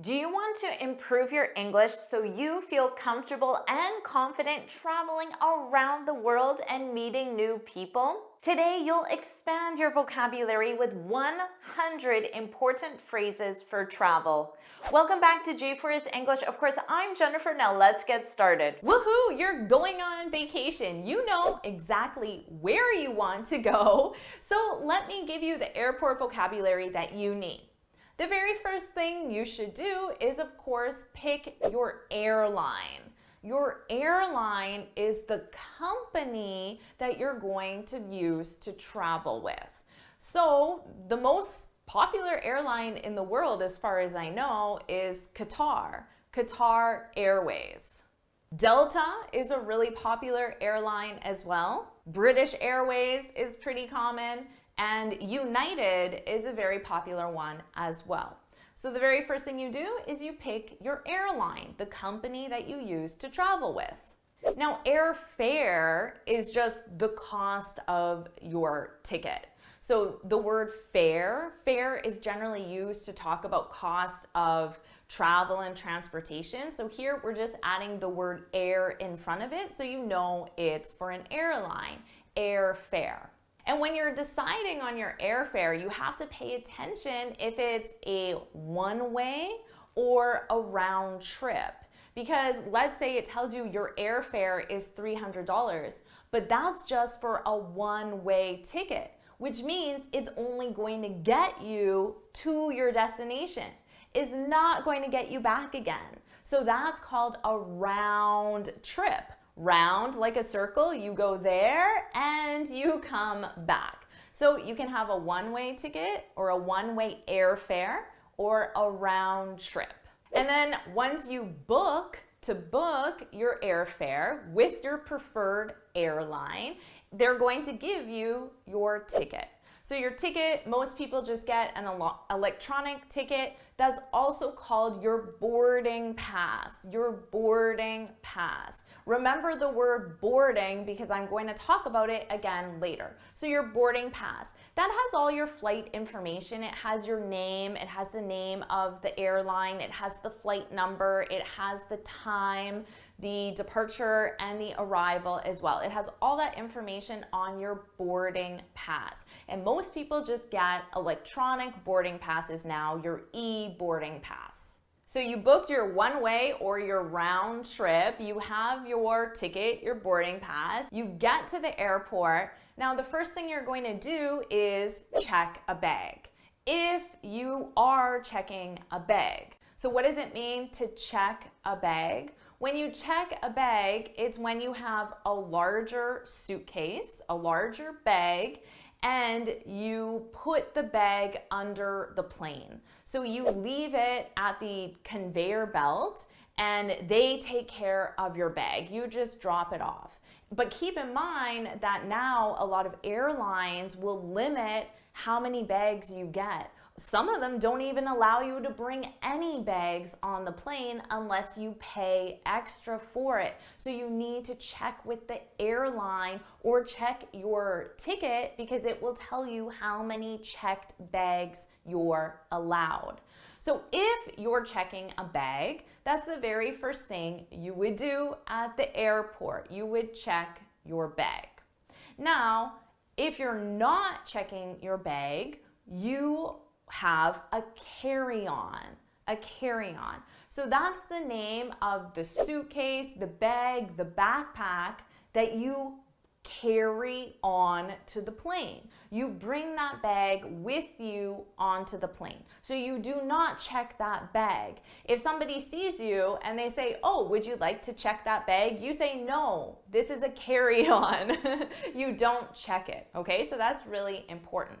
Do you want to improve your English so you feel comfortable and confident traveling around the world and meeting new people? Today, you'll expand your vocabulary with 100 important phrases for travel. Welcome back to JForrest English. Of course, I'm Jennifer. Now let's get started. Woohoo! You're going on vacation. You know exactly where you want to go. So let me give you the airport vocabulary that you need. The very first thing you should do is, of course, pick your airline. Your airline is the company that you're going to use to travel with. So the most popular airline in the world, as far as I know, is Qatar Airways. Delta is a really popular airline as well. British Airways is pretty common. And United is a very popular one as well. So the very first thing you do is you pick your airline, the company that you use to travel with. Now, airfare is just the cost of your ticket. So the word fare is generally used to talk about cost of travel and transportation. So here we're just adding the word air in front of it so you know it's for an airline, airfare. And when you're deciding on your airfare, you have to pay attention if it's a one-way or a round trip. Because let's say it tells you your airfare is $300, but that's just for a one-way ticket, which means it's only going to get you to your destination. It's not going to get you back again. So that's called a round trip. Round like a circle, you go there and you come back. So you can have a one-way ticket or a one-way airfare or a round trip. And then once you book your airfare with your preferred airline, they're going to give you your ticket. So your ticket, most people just get an electronic ticket. That's also called your boarding pass. Your boarding pass. Remember the word boarding because I'm going to talk about it again later. So your boarding pass, that has all your flight information. It has your name, it has the name of the airline, it has the flight number, it has the time, the departure, and the arrival as well. It has all that information on your boarding pass. And most people just get electronic boarding passes now, your e-boarding pass. So you booked your one-way or your round trip, you have your ticket, your boarding pass, you get to the airport. Now the first thing you're going to do is check a bag. If you are checking a bag. So what does it mean to check a bag? When you check a bag, it's when you have a larger suitcase, a larger bag, and you put the bag under the plane. So you leave it at the conveyor belt and they take care of your bag. You just drop it off. But keep in mind that now a lot of airlines will limit how many bags you get. Some of them don't even allow you to bring any bags on the plane unless you pay extra for it. So you need to check with the airline or check your ticket because it will tell you how many checked bags you're allowed. So if you're checking a bag, that's the very first thing you would do at the airport. You would check your bag. Now, if you're not checking your bag, you have a carry-on, So that's the name of the suitcase, the bag, the backpack that you carry on to the plane. You bring that bag with you onto the plane. So you do not check that bag. If somebody sees you and they say, "Oh, would you like to check that bag?" You say, "No, this is a carry-on." You don't check it, okay? So that's really important.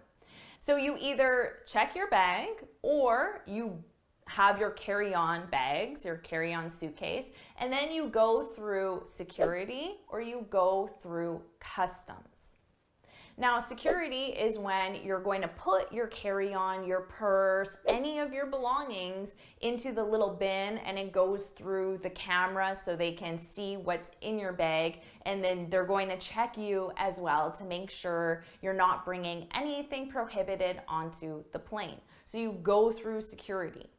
So you either check your bag or you have your carry-on bags, your carry-on suitcase, and then you go through security or you go through customs. Now, security is when you're going to put your carry-on, your purse, any of your belongings into the little bin and it goes through the camera so they can see what's in your bag, and then they're going to check you as well to make sure you're not bringing anything prohibited onto the plane. So you go through security.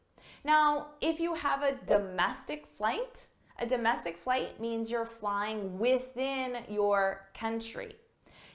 Now, if you have a domestic flight means you're flying within your country.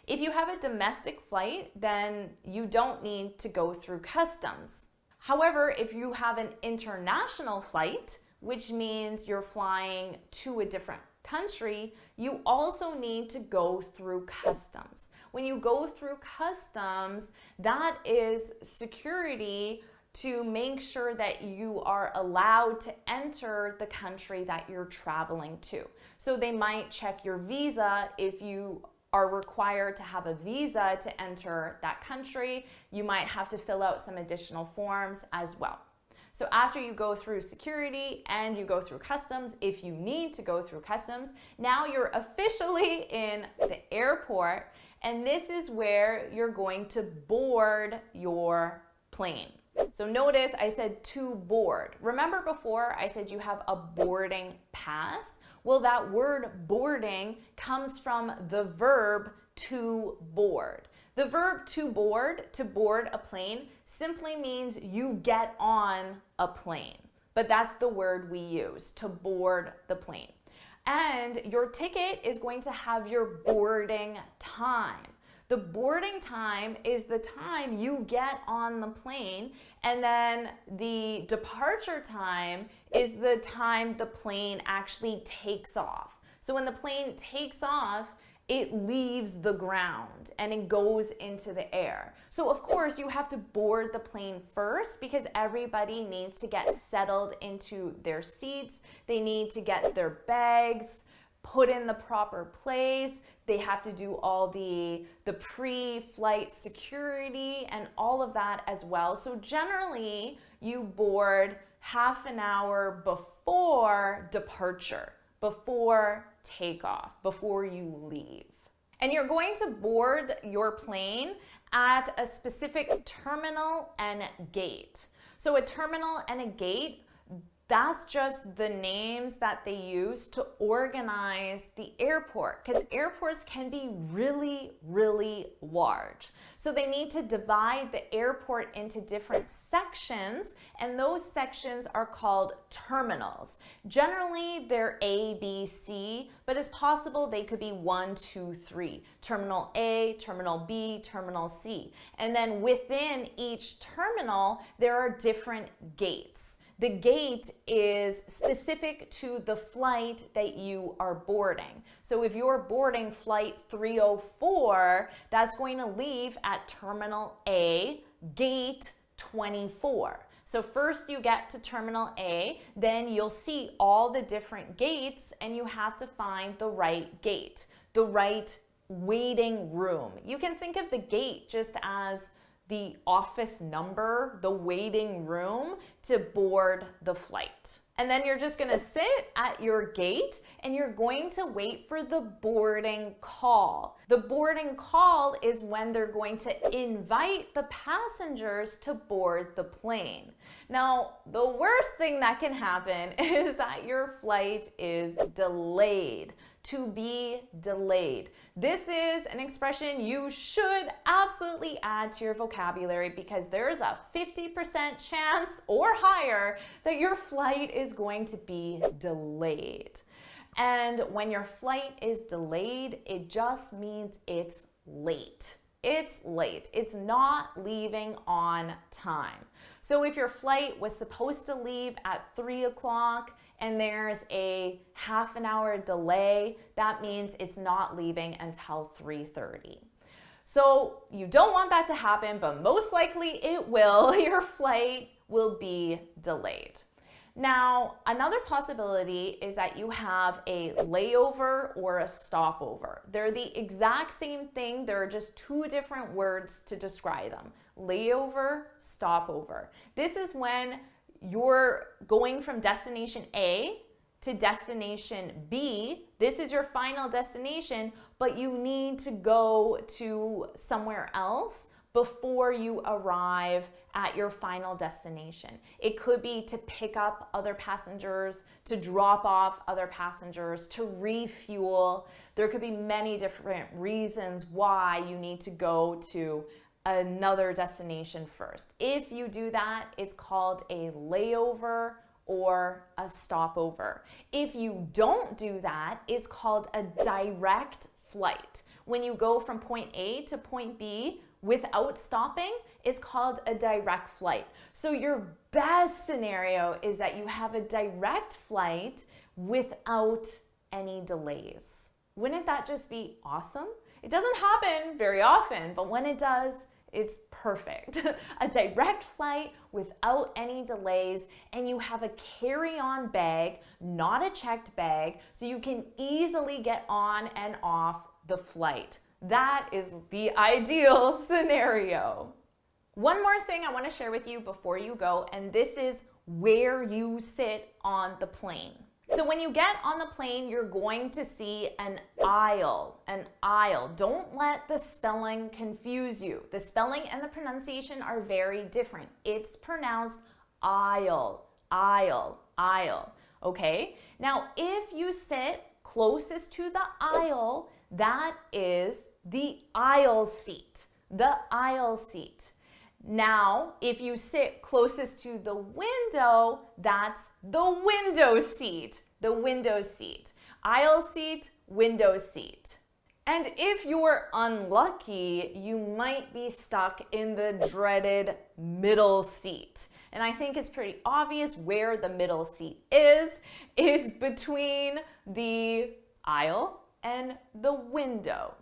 If you have a domestic flight, then you don't need to go through customs. However, if you have an international flight, which means you're flying to a different country, you also need to go through customs. When you go through customs, that is security to make sure that you are allowed to enter the country that you're traveling to. So they might check your visa. If you are required to have a visa to enter that country, you might have to fill out some additional forms as well. So after you go through security and you go through customs, if you need to go through customs, now you're officially in the airport, and this is where you're going to board your plane. So notice I said to board. Remember before I said you have a boarding pass? Well, that word boarding comes from the verb to board. The verb to board a plane, simply means you get on a plane. But that's the word we use, to board the plane. And your ticket is going to have your boarding time. The boarding time is the time you get on the plane, and then the departure time is the time the plane actually takes off. So when the plane takes off, it leaves the ground and it goes into the air. So of course you have to board the plane first because everybody needs to get settled into their seats. They need to get their bags put in the proper place. They have to do all the pre-flight security and all of that as well. So generally you board half an hour before departure, before takeoff, before you leave. And you're going to board your plane at a specific terminal and gate. So a terminal and a gate, that's just the names that they use to organize the airport, because airports can be really, really large. So they need to divide the airport into different sections, and those sections are called terminals. Generally, they're A, B, C, but it's possible they could be 1, 2, 3. Terminal A, Terminal B, Terminal C. And then within each terminal, there are different gates. The gate is specific to the flight that you are boarding. So if you're boarding flight 304, that's going to leave at Terminal A, gate 24. So first you get to Terminal A, then you'll see all the different gates, and you have to find the right gate, the right waiting room. You can think of the gate just as the office number, the waiting room to board the flight. And then you're just gonna sit at your gate and you're going to wait for the boarding call. The boarding call is when they're going to invite the passengers to board the plane. Now, the worst thing that can happen is that your flight is delayed. To be delayed. This is an expression you should absolutely add to your vocabulary because there's a 50% chance or higher that your flight is going to be delayed. And when your flight is delayed, it just means it's late. It's late. It's not leaving on time. So if your flight was supposed to leave at 3 o'clock and there's a half an hour delay, that means it's not leaving until 3:30. So you don't want that to happen, but most likely it will. Your flight will be delayed. Now, another possibility is that you have a layover or a stopover. They're the exact same thing. There are just two different words to describe them. Layover, stopover. This is when you're going from destination A to destination B. This is your final destination, but you need to go to somewhere else before you arrive at your final destination. It could be to pick up other passengers, to drop off other passengers, to refuel. There could be many different reasons why you need to go to another destination first. If you do that, it's called a layover or a stopover. If you don't do that, it's called a direct flight. When you go from point A to point B without stopping, it's called a direct flight. So your best scenario is that you have a direct flight without any delays. Wouldn't that just be awesome? It doesn't happen very often, but when it does, it's perfect. A direct flight without any delays, and you have a carry-on bag, not a checked bag, so you can easily get on and off the flight. That is the ideal scenario. One more thing I want to share with you before you go, and this is where you sit on the plane. So when you get on the plane, you're going to see an aisle, Don't let the spelling confuse you. The spelling and the pronunciation are very different. It's pronounced aisle, okay? Now, if you sit closest to the aisle, that is the aisle seat, Now, if you sit closest to the window, that's the window seat, Aisle seat, window seat. And if you're unlucky, you might be stuck in the dreaded middle seat. And I think it's pretty obvious where the middle seat is. It's between the aisle and the window.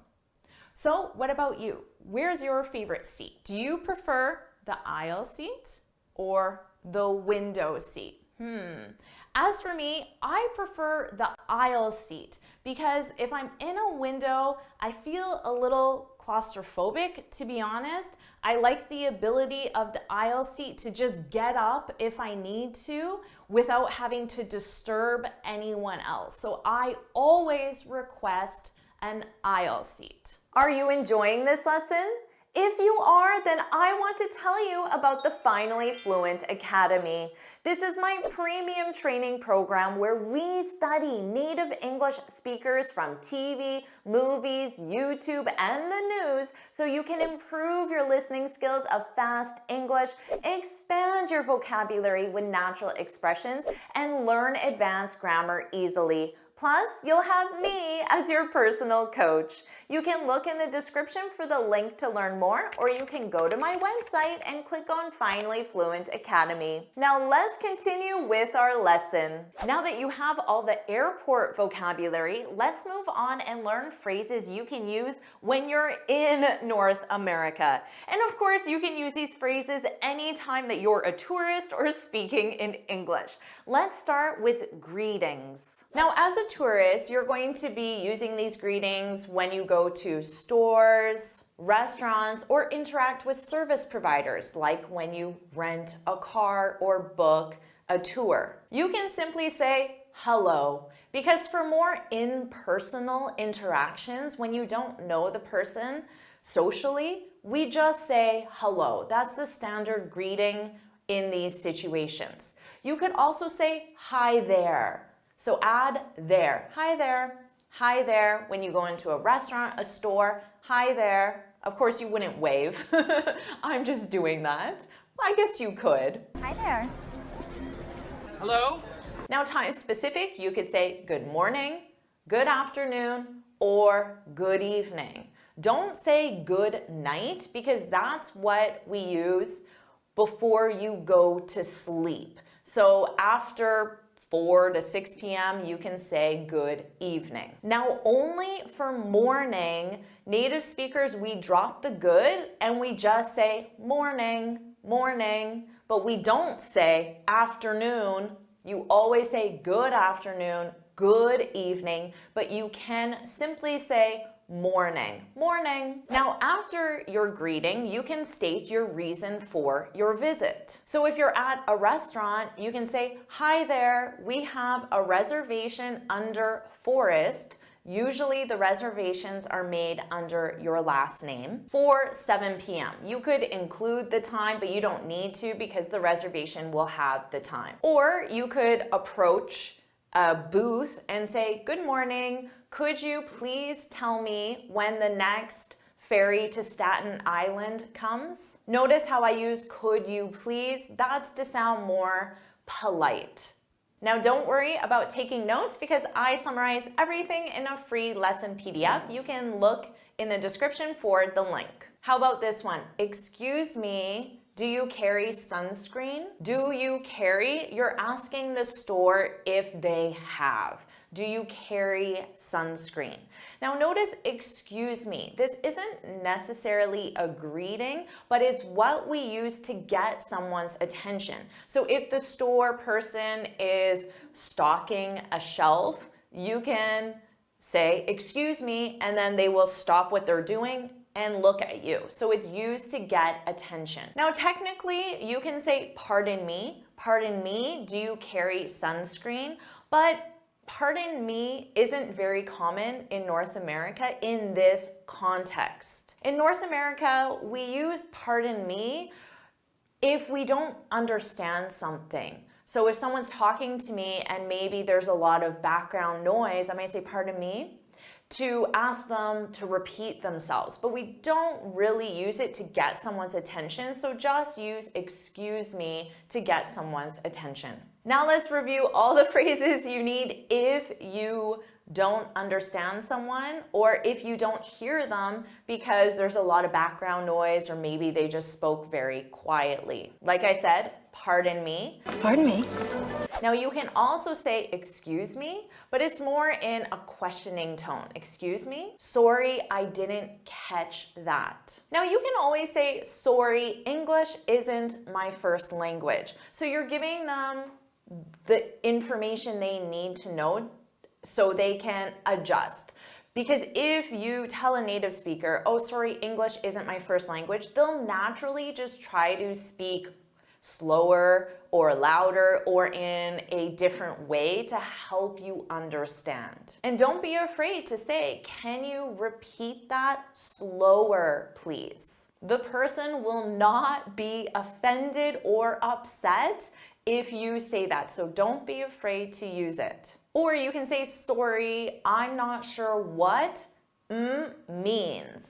So what about you? Where's your favorite seat? Do you prefer the aisle seat or the window seat? As for me, I prefer the aisle seat because if I'm in a window, I feel a little claustrophobic, to be honest. I like the ability of the aisle seat to just get up if I need to without having to disturb anyone else. So I always request an aisle seat. Are you enjoying this lesson? If you are, then I want to tell you about the Finally Fluent Academy. This is my premium training program where we study native English speakers from TV, movies, YouTube, and the news so you can improve your listening skills of fast English, expand your vocabulary with natural expressions, and learn advanced grammar easily. Plus, you'll have me as your personal coach. You can look in the description for the link to learn more, or you can go to my website and click on Finally Fluent Academy. Now let's continue with our lesson. Now that you have all the airport vocabulary, let's move on and learn phrases you can use when you're in North America. And of course, you can use these phrases anytime that you're a tourist or speaking in English. Let's start with greetings. Now, as a tourist, you're going to be using these greetings when you go to stores, restaurants, or interact with service providers, like when you rent a car or book a tour. You can simply say hello, because for more impersonal interactions, when you don't know the person socially, we just say hello. That's the standard greeting in these situations. You could also say hi there. So add there. Hi there. Hi there. When you go into a restaurant, a store, hi there. Of course, you wouldn't wave. I'm just doing that. I guess you could. Hi there. Hello? Now, time specific, you could say good morning, good afternoon, or good evening. Don't say good night because that's what we use before you go to sleep. So after 4 to 6 p.m., you can say good evening. Now, only for morning, native speakers, we drop the good and we just say morning, morning, but we don't say afternoon. You always say good afternoon, good evening, but you can simply say morning, morning. Now, after your greeting, you can state your reason for your visit. So if you're at a restaurant, you can say, hi there, we have a reservation under Forrest. Usually the reservations are made under your last name for 7 p.m. You could include the time, but you don't need to because the reservation will have the time. Or you could approach a booth and say, good morning, could you please tell me when the next ferry to Staten Island comes. Notice how I use could you please? That's to sound more polite. Now don't worry about taking notes because I summarize everything in a free lesson PDF. You can look in the description for the link. How about this one? Excuse me, do you carry sunscreen? Do you carry? You're asking the store if they have. Do you carry sunscreen? Now notice, excuse me. This isn't necessarily a greeting, but it's what we use to get someone's attention. So if the store person is stocking a shelf, you can say, excuse me, and then they will stop what they're doing and look at you. So it's used to get attention. Now, technically, you can say, pardon me, do you carry sunscreen? But pardon me isn't very common in North America in this context. In North America, we use pardon me if we don't understand something. So if someone's talking to me and maybe there's a lot of background noise, I might say, pardon me, to ask them to repeat themselves. But we don't really use it to get someone's attention, so just use excuse me to get someone's attention. Now let's review all the phrases you need if you don't understand someone or if you don't hear them because there's a lot of background noise or maybe they just spoke very quietly. Like I said, pardon me. Pardon me. Now you can also say excuse me, but it's more in a questioning tone. Excuse me? Sorry, I didn't catch that. Now you can always say, sorry, English isn't my first language. So you're giving them the information they need to know so they can adjust. Because if you tell a native speaker, oh, sorry, English isn't my first language, they'll naturally just try to speak slower or louder or in a different way to help you understand. And don't be afraid to say, can you repeat that slower, please? The person will not be offended or upset if you say that, so don't be afraid to use it. Or you can say, sorry, I'm not sure what means.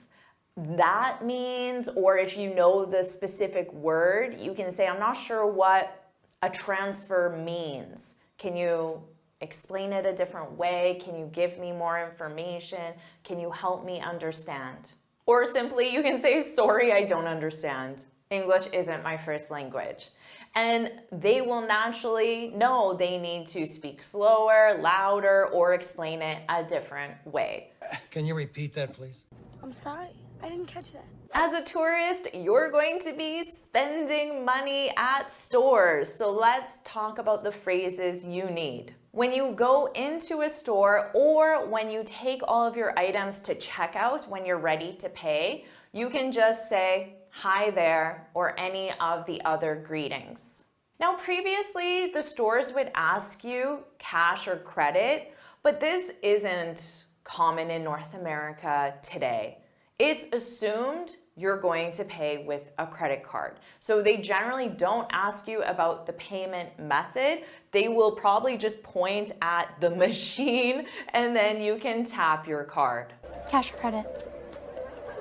That means, or if you know the specific word, you can say, I'm not sure what a transfer means. Can you explain it a different way? Can you give me more information? Can you help me understand? Or simply you can say, sorry, I don't understand. English isn't my first language. And they will naturally know they need to speak slower, louder, or explain it a different way. Can you repeat that, please? I'm sorry, I didn't catch that. As a tourist, you're going to be spending money at stores. So let's talk about the phrases you need. When you go into a store or when you take all of your items to checkout when you're ready to pay, you can just say, hi there, or any of the other greetings. Now, previously, the stores would ask you cash or credit, but this isn't common in North America today. It's assumed you're going to pay with a credit card. So they generally don't ask you about the payment method. They will probably just point at the machine and then you can tap your card. Cash or credit?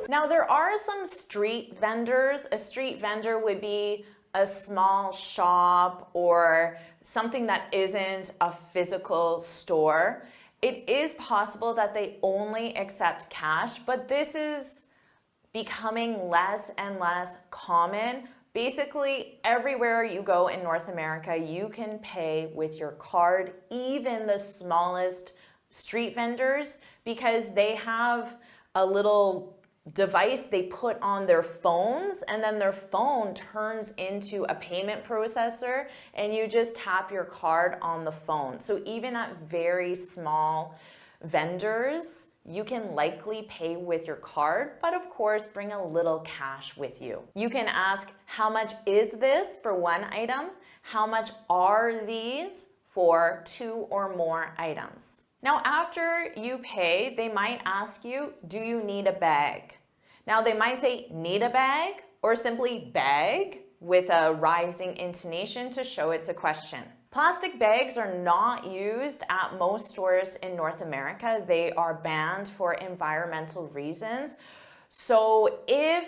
Now there are some street vendors. A street vendor would be a small shop or something that isn't a physical store. It is possible that they only accept cash, but this is becoming less and less common. Basically, everywhere you go in North America, you can pay with your card, even the smallest street vendors, because they have a little device they put on their phones and then their phone turns into a payment processor and you just tap your card on the phone. So even at very small vendors, you can likely pay with your card, but of course bring a little cash with you. You can ask, how much is this for one item? How much are these for 2 or more items? Now, after you pay, they might ask you, do you need a bag? Now, they might say, need a bag, or simply bag with a rising intonation to show it's a question. Plastic bags are not used at most stores in North America. They are banned for environmental reasons. So if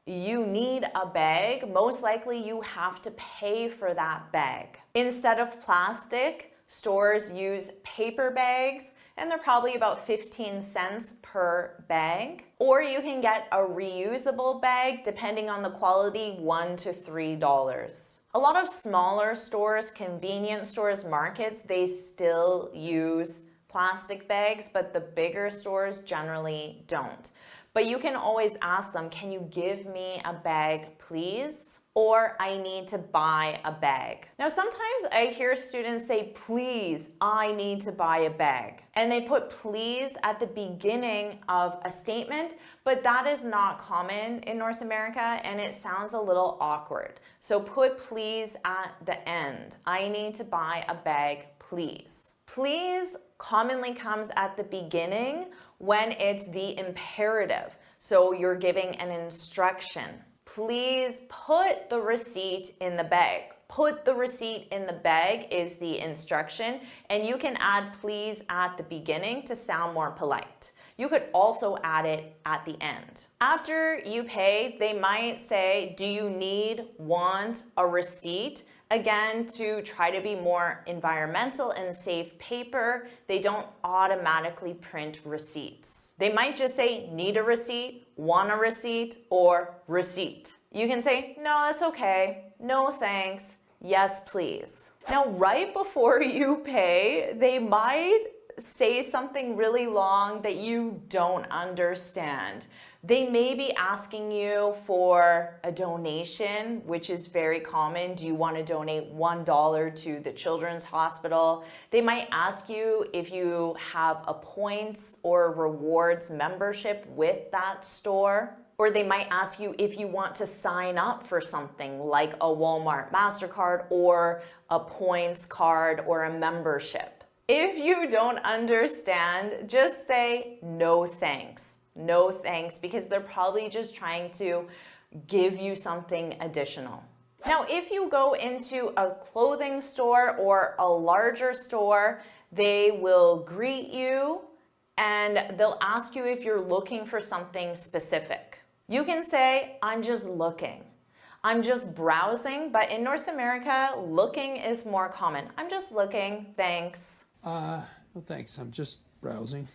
you need a bag, most likely you have to pay for that bag. Instead of plastic, stores use paper bags, and they're probably about 15 cents per bag. Or you can get a reusable bag, depending on the quality, $1 to $3. A lot of smaller stores, convenience stores, markets, they still use plastic bags, but the bigger stores generally don't. But you can always ask them, can you give me a bag, please? Or I need to buy a bag. Now, sometimes I hear students say, please, I need to buy a bag. And they put please at the beginning of a statement, but that is not common in North America and it sounds a little awkward. So put please at the end. I need to buy a bag, please. Please commonly comes at the beginning when it's the imperative. So you're giving an instruction. Please put the receipt in the bag. Put the receipt in the bag is the instruction, and you can add please at the beginning to sound more polite. You could also add it at the end. After you pay, they might say, do you want a receipt? Again, to try to be more environmental and save paper, they don't automatically print receipts. They might just say, need a receipt, want a receipt, or receipt. You can say, no, that's okay, no thanks, yes please. Now, right before you pay, they might say something really long that you don't understand. They may be asking you for a donation, which is very common. Do you want to donate $1 to the Children's Hospital? They might ask you if you have a points or rewards membership with that store. Or they might ask you if you want to sign up for something like a Walmart MasterCard or a points card or a membership. If you don't understand, just say no thanks. No thanks, because they're probably just trying to give you something additional. Now, if you go into a clothing store or a larger store, they will greet you and they'll ask you if you're looking for something specific. You can say, I'm just looking. I'm just browsing, but in North America, looking is more common. I'm just looking, thanks. No thanks, I'm just browsing.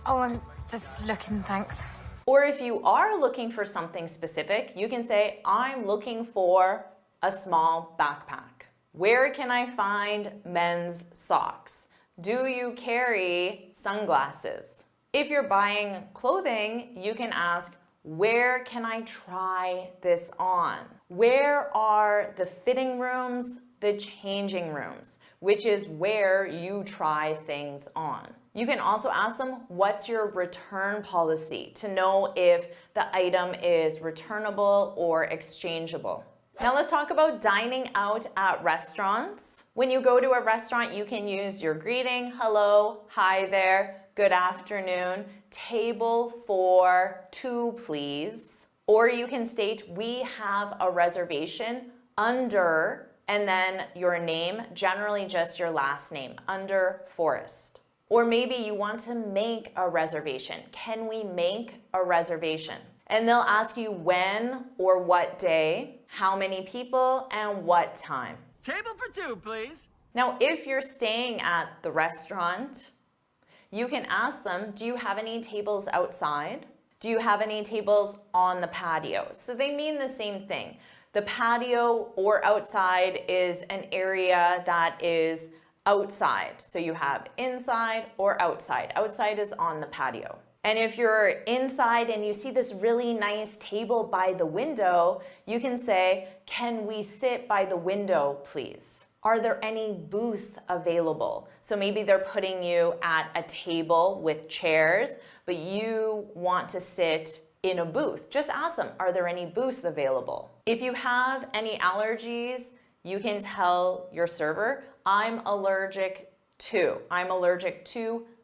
Oh, I'm just looking, thanks. Or if you are looking for something specific, you can say, I'm looking for a small backpack. Where can I find men's socks? Do you carry sunglasses? If you're buying clothing, you can ask, where can I try this on? Where are the fitting rooms, the changing rooms, which is where you try things on. You can also ask them, what's your return policy, to know if the item is returnable or exchangeable. Now let's talk about dining out at restaurants. When you go to a restaurant, you can use your greeting, hello, hi there, good afternoon, table for two, please. Or you can state, we have a reservation under, and then your name, generally just your last name, under Forrest. Or maybe you want to make a reservation. Can we make a reservation? And they'll ask you when or what day, how many people, and what time. Table for two, please. Now, if you're staying at the restaurant, you can ask them, do you have any tables outside? Do you have any tables on the patio? So they mean the same thing. The patio or outside is an area that is outside. So you have inside or outside. Outside is on the patio. And if you're inside and you see this really nice table by the window, you can say, can we sit by the window, please? Are there any booths available? So maybe they're putting you at a table with chairs, but you want to sit in a booth. Just ask them, are there any booths available? If you have any allergies, you can tell your server, I'm allergic to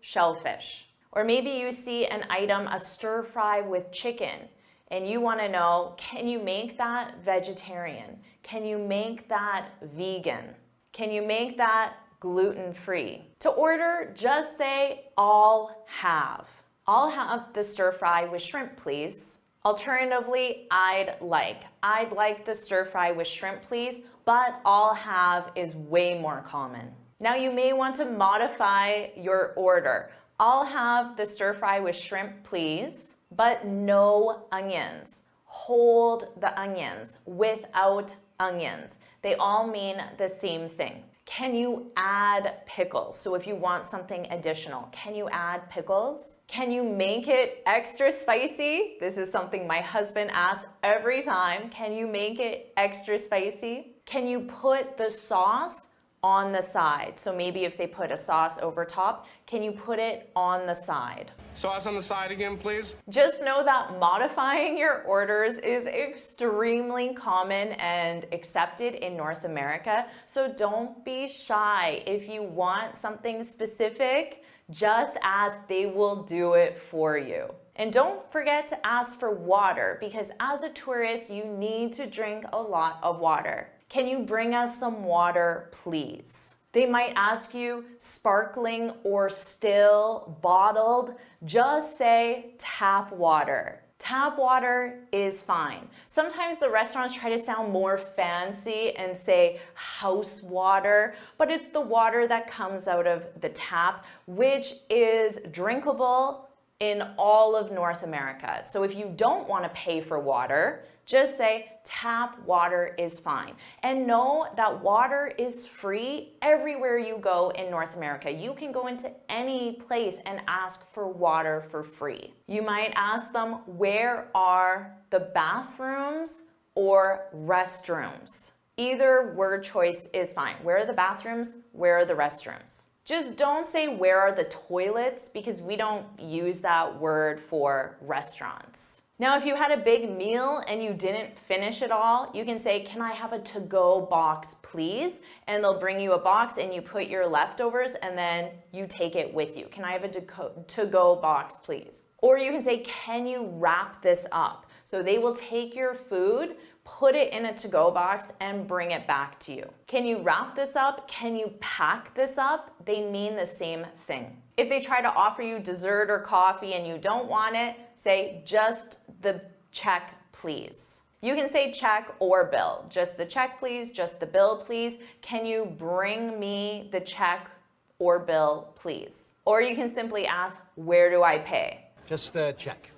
shellfish. Or maybe you see an item, a stir fry with chicken, and you want to know, can you make that vegetarian? Can you make that vegan? Can you make that gluten-free? To order, just say, I'll have. I'll have the stir fry with shrimp, please. Alternatively, I'd like the stir fry with shrimp, please, but I'll have is way more common. Now you may want to modify your order. I'll have the stir fry with shrimp, please, but no onions. Hold the onions without onions. They all mean the same thing. Can you add pickles? So if you want something additional, can you add pickles? Can you make it extra spicy? This is something my husband asks every time. Can you make it extra spicy? Can you put the sauce on the side? So maybe if they put a sauce over top, can you put it on the side? Sauce on the side again, please. Just know that modifying your orders is extremely common and accepted in North America. So don't be shy. If you want something specific, just ask, they will do it for you. And don't forget to ask for water, because as a tourist, you need to drink a lot of water. Can you bring us some water, please? They might ask you sparkling or still, bottled. Just say tap water. Tap water is fine. Sometimes the restaurants try to sound more fancy and say house water, but it's the water that comes out of the tap, which is drinkable in all of North America. So if you don't want to pay for water, just say tap water is fine. And know that water is free everywhere you go in North America. You can go into any place and ask for water for free. You might ask them, where are the bathrooms or restrooms? Either word choice is fine. Where are the bathrooms? Where are the restrooms? Just don't say where are the toilets, because we don't use that word for restaurants. Now, if you had a big meal and you didn't finish it all, you can say, can I have a to-go box, please? And they'll bring you a box and you put your leftovers and then you take it with you. Can I have a to-go box, please? Or you can say, can you wrap this up? So they will take your food, put it in a to-go box and bring it back to you. Can you wrap this up? Can you pack this up? They mean the same thing. If they try to offer you dessert or coffee and you don't want it, say just the check, please. You can say check or bill. Just the check, please. Just the bill, please. Can you bring me the check or bill, please? Or you can simply ask, where do I pay? Just the check,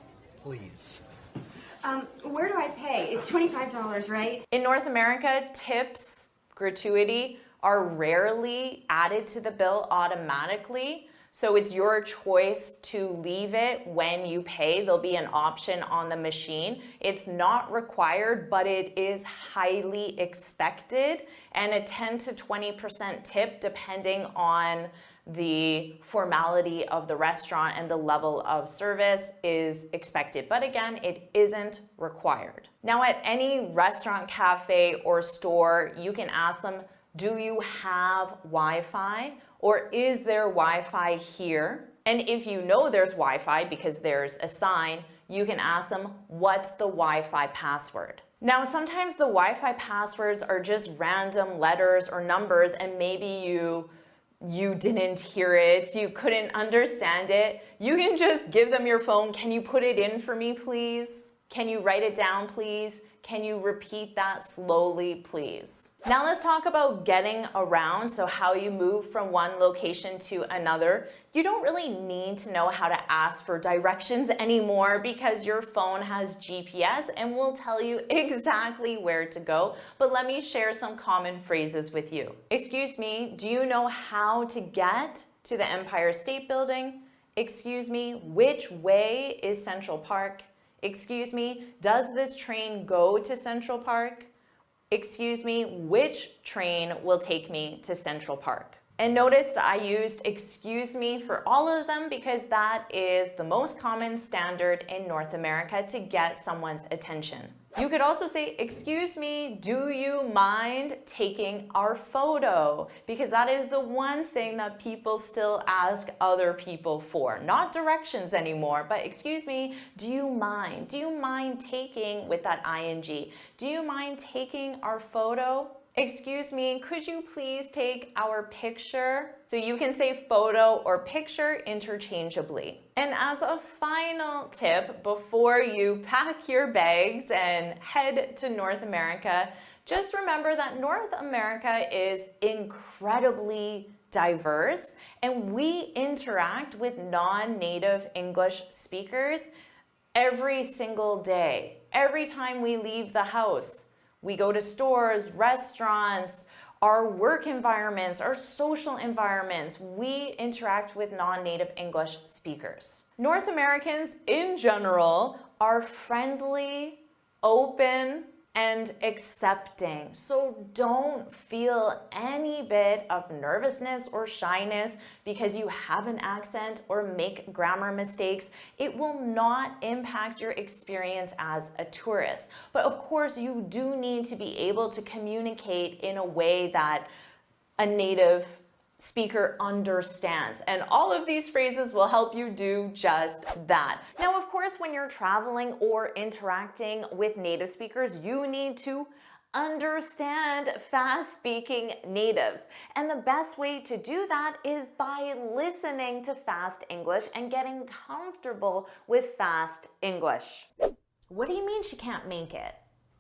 please. Where do I pay? It's $25, right? In North America, tips, gratuity, are rarely added to the bill automatically. So it's your choice to leave it when you pay. There'll be an option on the machine. It's not required, but it is highly expected. And a 10 to 20% tip, depending on the formality of the restaurant and the level of service, is expected. But again, it isn't required. Now, at any restaurant, cafe, or store, you can ask them, do you have Wi-Fi? Or is there Wi-Fi here? And if you know there's Wi-Fi because there's a sign, you can ask them, what's the Wi-Fi password? Now, sometimes the Wi-Fi passwords are just random letters or numbers, and maybe you didn't hear it, you couldn't understand it. You can just give them your phone. Can you put it in for me, please? Can you write it down, please? Can you repeat that slowly, please? Now let's talk about getting around, so how you move from one location to another. You don't really need to know how to ask for directions anymore because your phone has GPS and will tell you exactly where to go. But let me share some common phrases with you. Excuse me, do you know how to get to the Empire State Building? Excuse me, which way is Central Park? Excuse me, does this train go to Central Park? Excuse me, which train will take me to Central Park? And notice I used excuse me for all of them because that is the most common standard in North America to get someone's attention. You could also say, excuse me, do you mind taking our photo? Because that is the one thing that people still ask other people for. Not directions anymore, but excuse me, do you mind? Do you mind taking, with that ing, do you mind taking our photo? Excuse me, could you please take our picture? So you can say photo or picture interchangeably. And as a final tip, before you pack your bags and head to North America, just remember that North America is incredibly diverse, and we interact with non-native English speakers every single day. Every time we leave the house, we go to stores, restaurants, our work environments, our social environments, we interact with non-native English speakers. North Americans in general are friendly, open, and accepting. So don't feel any bit of nervousness or shyness because you have an accent or make grammar mistakes. It will not impact your experience as a tourist. But of course, you do need to be able to communicate in a way that a native speaker understands. And all of these phrases will help you do just that. Now, of course, when you're traveling or interacting with native speakers, you need to understand fast-speaking natives. And the best way to do that is by listening to fast English and getting comfortable with fast English. What do you mean she can't make it?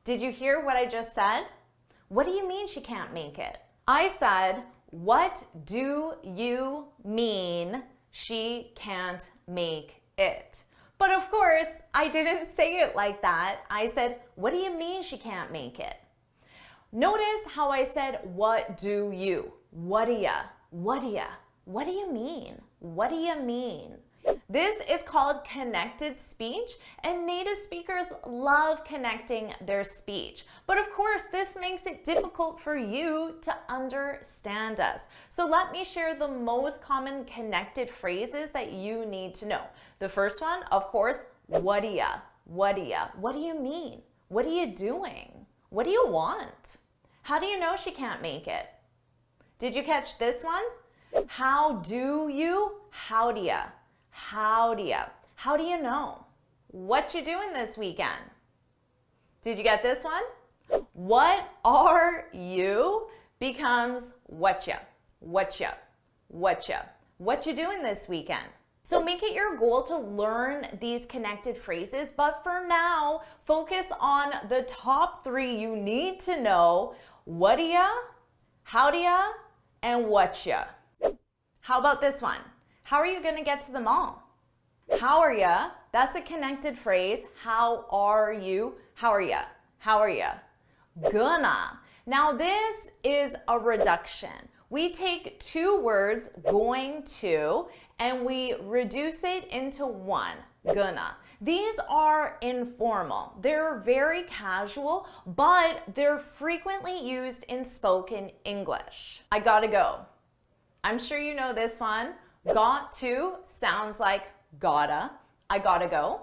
Did you hear what I just said? What do you mean she can't make it? I said, what do you mean she can't make it? But of course, I didn't say it like that. I said, what do you mean she can't make it? Notice how I said, what do you? What do ya? What do ya? What do you mean? What do you mean? This is called connected speech, and native speakers love connecting their speech. But of course, this makes it difficult for you to understand us. So let me share the most common connected phrases that you need to know. The first one, of course, what do ya? What do ya? What do you mean? What are you doing? What do you want? How do you know she can't make it? Did you catch this one? How do you? How do ya? How do ya? How do you know? What you doing this weekend? Did you get this one? What are you becomes what ya? What ya? What ya? What you doing this weekend? So make it your goal to learn these connected phrases, but for now, focus on the top 3 you need to know. What do ya? How do ya? And what ya? How about this one? How are you going to get to the mall? How are ya? That's a connected phrase. How are you? How are ya? How are ya? Gonna. Now this is a reduction. We take 2 words, going to, and we reduce it into one, gonna. These are informal. They're very casual, but they're frequently used in spoken English. I gotta go. I'm sure you know this one. Got to sounds like gotta. I gotta go.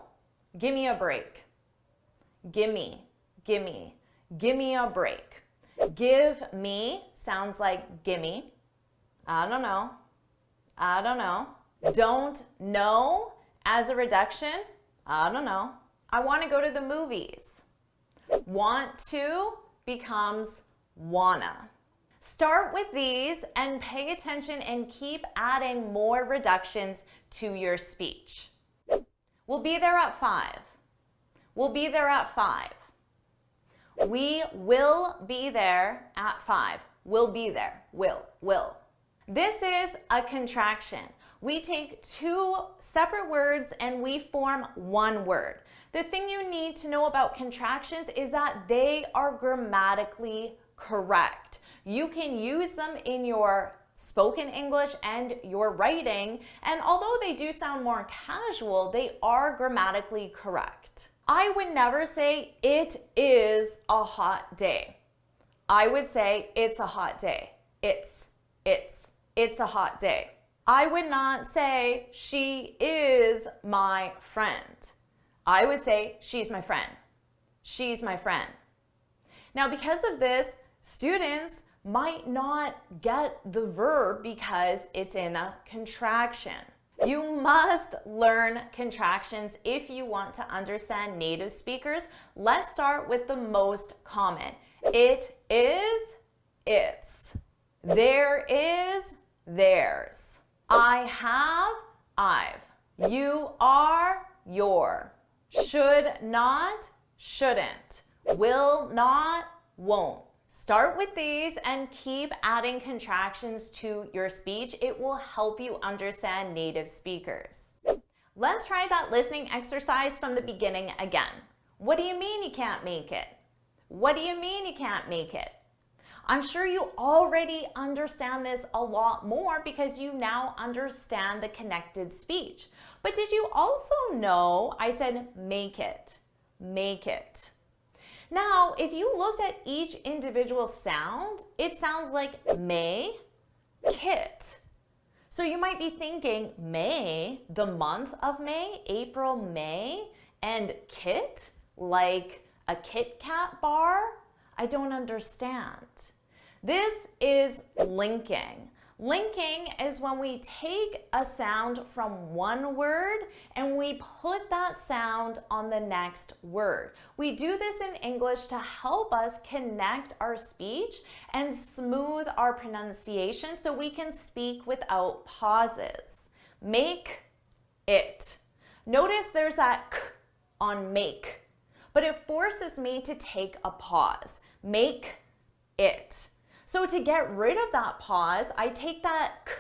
Give me a break. Gimme, gimme, give me a break. Give me sounds like gimme. I don't know. I don't know. Don't know as a reduction. I don't know. I want to go to the movies. Want to becomes wanna. Start with these and pay attention and keep adding more reductions to your speech. We'll be there at 5. We'll be there at 5. We will be there at 5. We'll be there. Will. This is a contraction. We take 2 separate words and we form one word. The thing you need to know about contractions is that they are grammatically correct. You can use them in your spoken English and your writing, and although they do sound more casual, they are grammatically correct. I would never say it is a hot day. I would say it's a hot day. It's a hot day. I would not say she is my friend. I would say she's my friend. She's my friend. Now, because of this, students might not get the verb because it's in a contraction. You must learn contractions if you want to understand native speakers. Let's start with the most common. It is, its. There is, theirs. I have, I've. You are, your. Should not, shouldn't. Will not, won't. Start with these and keep adding contractions to your speech. It will help you understand native speakers. Let's try that listening exercise from the beginning again. What do you mean you can't make it? What do you mean you can't make it? I'm sure you already understand this a lot more because you now understand the connected speech. But did you also know I said make it, make it? Now, if you looked at each individual sound, it sounds like May, kit. So you might be thinking May, the month of May, April, May, and kit, like a Kit Kat bar? I don't understand. This is linking. Linking is when we take a sound from one word and we put that sound on the next word. We do this in English to help us connect our speech and smooth our pronunciation so we can speak without pauses. Make it. Notice there's that k on make, but it forces me to take a pause. Make it. So to get rid of that pause, I take that k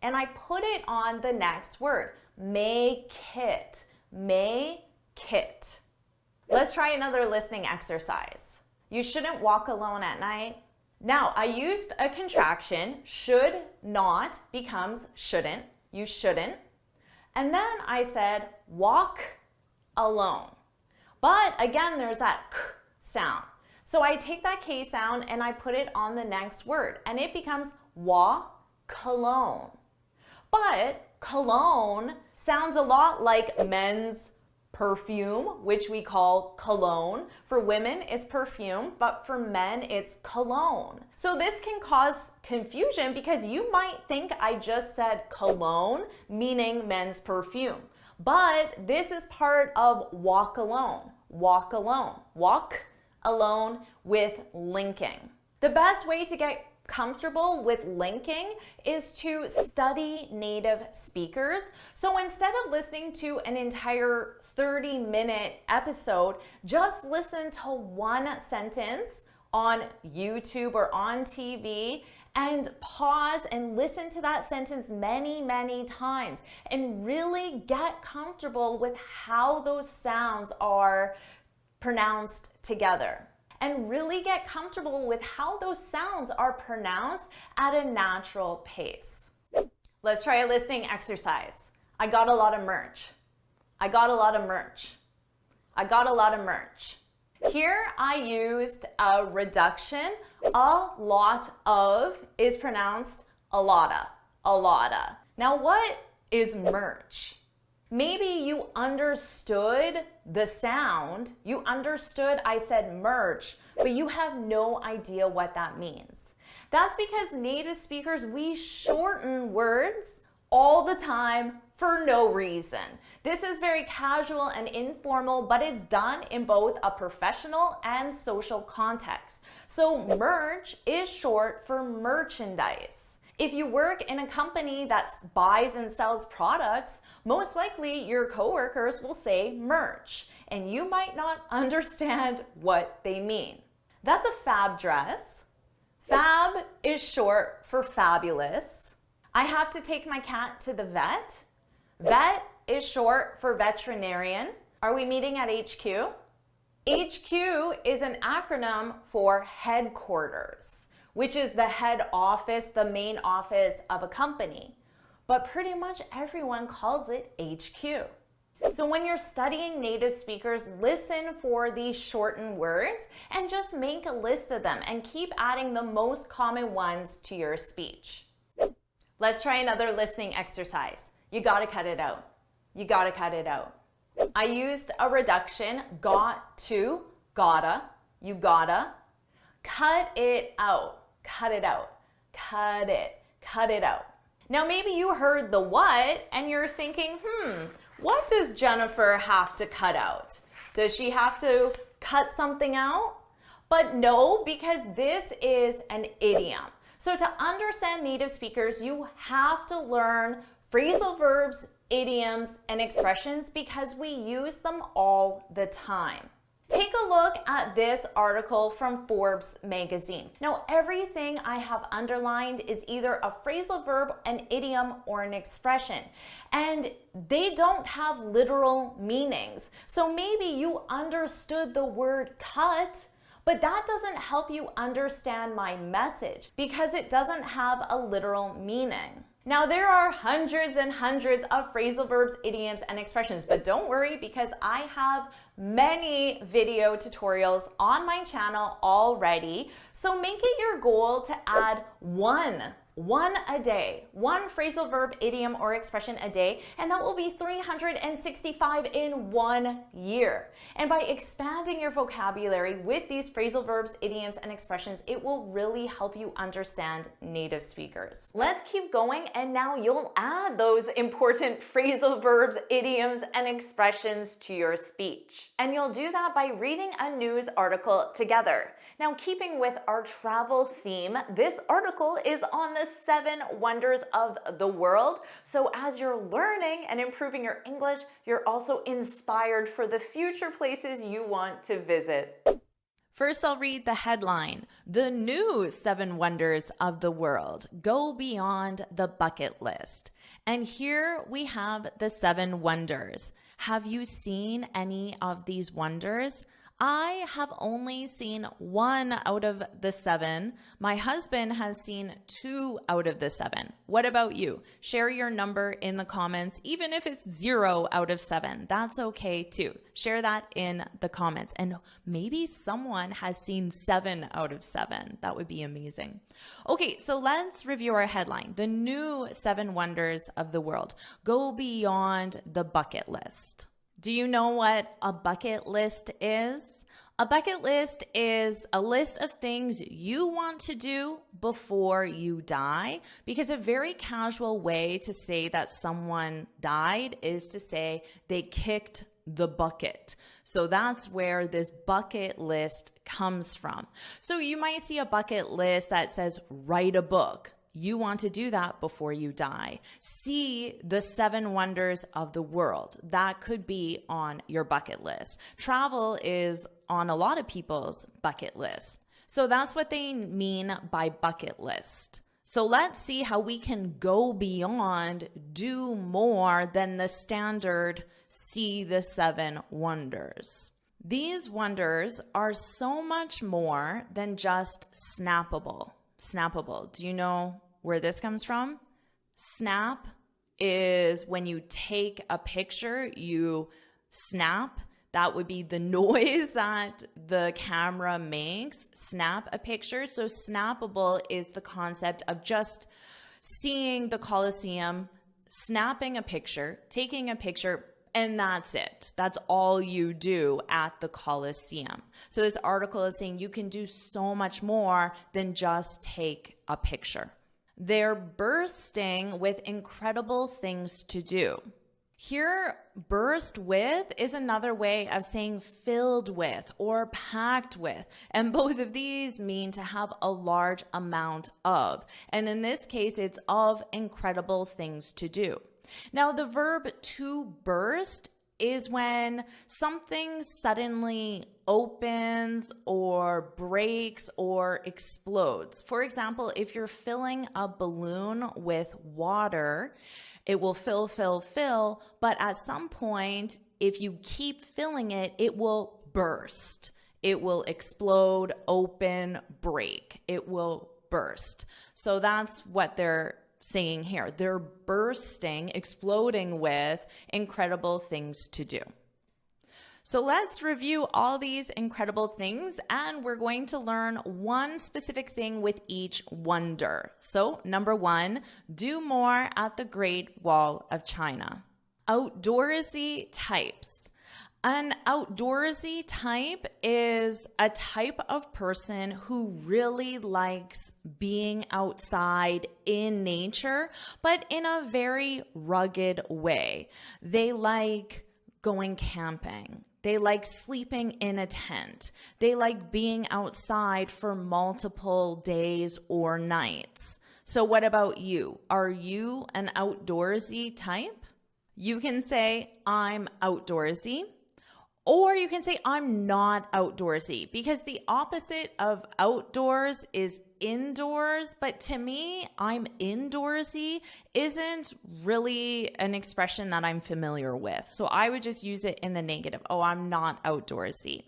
and I put it on the next word. Make it. Make it. Let's try another listening exercise. You shouldn't walk alone at night. Now, I used a contraction. Should not becomes shouldn't. You shouldn't. And then I said walk alone. But again, there's that k sound. So I take that K sound and I put it on the next word and it becomes cologne. But cologne sounds a lot like men's perfume, which we call cologne. For women, it's perfume, but for men, it's cologne. So this can cause confusion because you might think I just said cologne, meaning men's perfume. But this is part of walk alone. Walk alone. Walk alone with linking. The best way to get comfortable with linking is to study native speakers. So instead of listening to an entire 30-minute episode, just listen to one sentence on YouTube or on TV and pause and listen to that sentence many, many times and really get comfortable with how those sounds are pronounced together. And really get comfortable with how those sounds are pronounced at a natural pace. Let's try a listening exercise. I got a lot of merch. I got a lot of merch. I got a lot of merch. Here I used a reduction. A lot of is pronounced a lotta, a lotta. Now what is merch? Maybe you understood the sound, you understood I said merch, but you have no idea what that means. That's because native speakers, we shorten words all the time for no reason. This is very casual and informal, but it's done in both a professional and social context. So merch is short for merchandise. If you work in a company that buys and sells products, most likely your coworkers will say merch, and you might not understand what they mean. That's a fab dress. Fab is short for fabulous. I have to take my cat to the vet. Vet is short for veterinarian. Are we meeting at HQ? HQ is an acronym for headquarters, which is the head office, the main office of a company. But pretty much everyone calls it HQ. So when you're studying native speakers, listen for these shortened words and just make a list of them and keep adding the most common ones to your speech. Let's try another listening exercise. You gotta cut it out. You gotta cut it out. I used a reduction, got to, gotta, you gotta. Cut it out, cut it out, cut it out. Now maybe you heard the what and you're thinking, what does Jennifer have to cut out? Does she have to cut something out? But no, because this is an idiom. So to understand native speakers, you have to learn phrasal verbs, idioms, and expressions because we use them all the time. Take a look at this article from Forbes magazine. Now, everything I have underlined is either a phrasal verb, an idiom, or an expression. And they don't have literal meanings. So maybe you understood the word cut, but that doesn't help you understand my message because it doesn't have a literal meaning. Now, there are hundreds and hundreds of phrasal verbs, idioms, and expressions, but don't worry because I have many video tutorials on my channel already. So make it your goal to add one a day, one phrasal verb, idiom, or expression a day, and that will be 365 in 1 year. And by expanding your vocabulary with these phrasal verbs, idioms, and expressions, it will really help you understand native speakers. Let's keep going, and now you'll add those important phrasal verbs, idioms, and expressions to your speech. And you'll do that by reading a news article together. Now, keeping with our travel theme, this article is on the 7 wonders of the world. So as you're learning and improving your English, you're also inspired for the future places you want to visit. First, I'll read the headline. The new 7 wonders of the world go beyond the bucket list. And here we have the 7 wonders. Have you seen any of these wonders? I have only seen 1 out of the 7. My husband has seen 2 out of the 7. What about you? Share your number in the comments, even if it's 0 out of 7. That's okay too. Share that in the comments. And maybe someone has seen 7 out of 7. That would be amazing. Okay, so let's review our headline. The new 7 wonders of the world go beyond the bucket list. Do you know what a bucket list is? A bucket list is a list of things you want to do before you die, because a very casual way to say that someone died is to say they kicked the bucket. So that's where this bucket list comes from. So you might see a bucket list that says write a book. You want to do that before you die. See the 7 wonders of the world. That could be on your bucket list. Travel is on a lot of people's bucket list. So that's what they mean by bucket list. So let's see how we can go beyond, do more than the standard see the 7 wonders. These wonders are so much more than just snappable. Snappable. Do you know where this comes from? Snap is when you take a picture, you snap. That would be the noise that the camera makes. Snap a picture. So snappable is the concept of just seeing the Colosseum, snapping a picture, taking a picture, and that's it. That's all you do at the Colosseum. So this article is saying you can do so much more than just take a picture. They're bursting with incredible things to do. Here, burst with is another way of saying filled with or packed with. And both of these mean to have a large amount of. And in this case, it's of incredible things to do. Now, the verb to burst is when something suddenly opens or breaks or explodes. For example, if you're filling a balloon with water, it will fill, but at some point, if you keep filling it, it will burst. It will explode, open, break. It will burst. So that's what they're saying here. They're bursting, exploding with incredible things to do. So let's review all these incredible things, and we're going to learn one specific thing with each wonder. So number 1, do more at the Great Wall of China. Outdoorsy types. An outdoorsy type is a type of person who really likes being outside in nature, but in a very rugged way. They like going camping. They like sleeping in a tent. They like being outside for multiple days or nights. So what about you? Are you an outdoorsy type? You can say, I'm outdoorsy. Or you can say, I'm not outdoorsy, because the opposite of outdoors is indoors. But to me, I'm indoorsy isn't really an expression that I'm familiar with. So I would just use it in the negative. Oh, I'm not outdoorsy.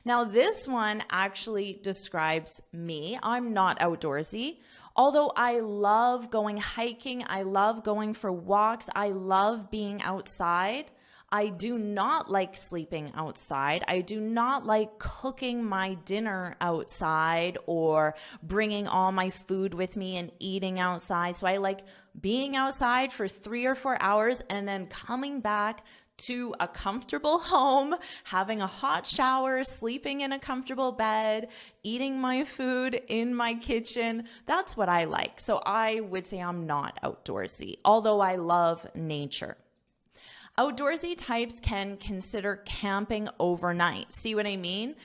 Now, this one actually describes me. I'm not outdoorsy. Although I love going hiking, I love going for walks, I love being outside. I do not like sleeping outside. I do not like cooking my dinner outside or bringing all my food with me and eating outside. So I like being outside for 3 or 4 hours and then coming back to a comfortable home, having a hot shower, sleeping in a comfortable bed, eating my food in my kitchen. That's what I like. So I would say I'm not outdoorsy, although I love nature. Outdoorsy types can consider camping overnight. See what I mean?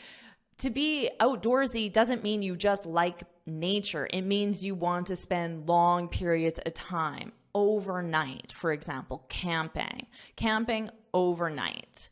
To be outdoorsy doesn't mean you just like nature. It means you want to spend long periods of time. Overnight, for example, camping. Camping overnight.